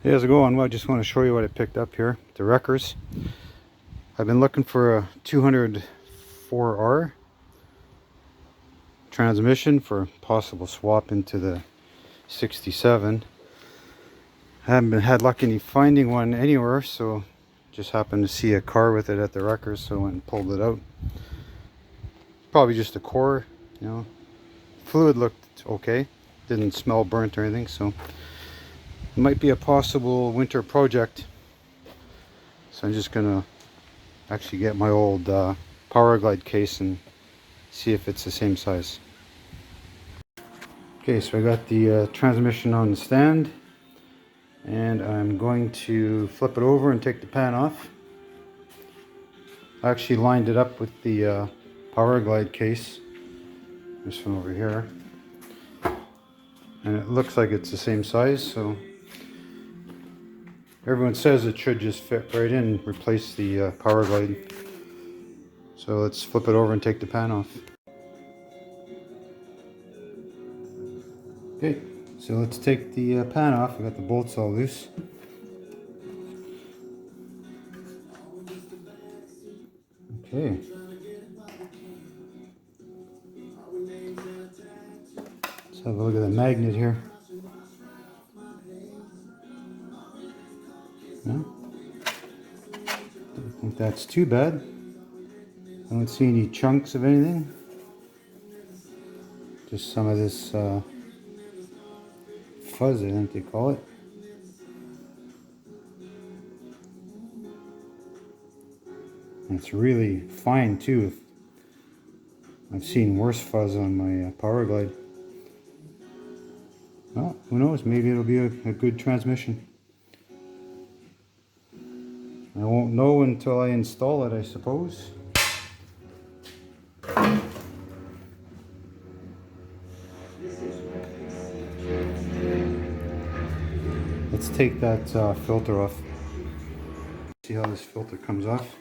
Hey, how's it going? Well, I just want to show you what I picked up here, the wreckers. I've been looking for a 204R transmission for possible swap into the 67. I haven't had luck in finding one anywhere, so just happened to see a car with it at the wreckers, so I went and pulled it out. Probably just a core, you know. Fluid looked okay, didn't smell burnt or anything, so it might be a possible winter project. So I'm just gonna actually get my old powerglide case and see if it's the same size. Okay, so I got the transmission on the stand, and I'm going to flip it over and take the pan off. I actually lined it up with the powerglide case, this one over here, and it looks like it's the same size, so everyone says it should just fit right in and replace the powerglide. So let's flip it over and take the pan off. Okay, so let's take the pan off. I got the bolts all loose. Okay. Let's have a look at the magnet here. No? Don't think that's too bad. I don't see any chunks of anything. Just some of this fuzz, I think they call it. And it's really fine too. I've seen worse fuzz on my powerglide. Well, who knows? Maybe it'll be a good transmission. I won't know until I install it, I suppose. Let's take that filter off. See how this filter comes off.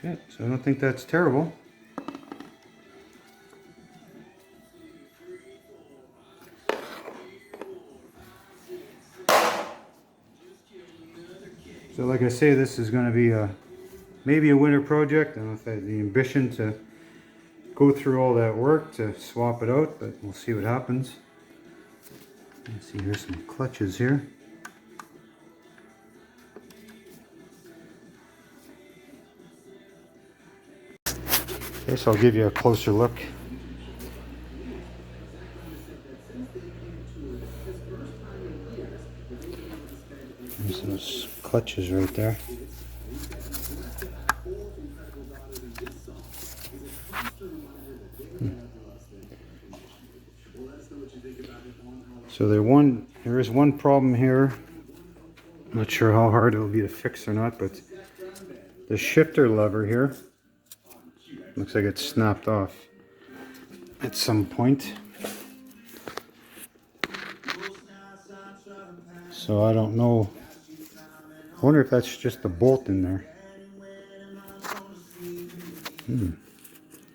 Okay, so I don't think that's terrible. So like I say, this is going to be maybe a winter project. I don't know if I have the ambition to go through all that work to swap it out, but we'll see what happens. Let's see, here's some clutches here. Okay, so I'll give you a closer look. There's those clutches right there. So there is one problem here. I'm not sure how hard it'll be to fix or not, but the shifter lever here looks like it's snapped off at some point. So I don't know. I wonder if that's just a bolt in there.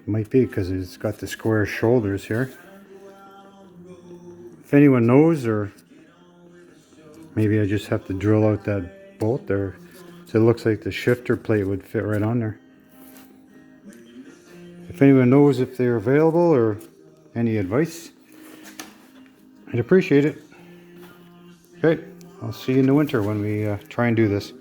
Might be, because it's got the square shoulders here. If anyone knows, or maybe I just have to drill out that bolt there. So it looks like the shifter plate would fit right on there. If anyone knows if they're available or any advice, I'd appreciate it. Okay, I'll see you in the winter when we try and do this.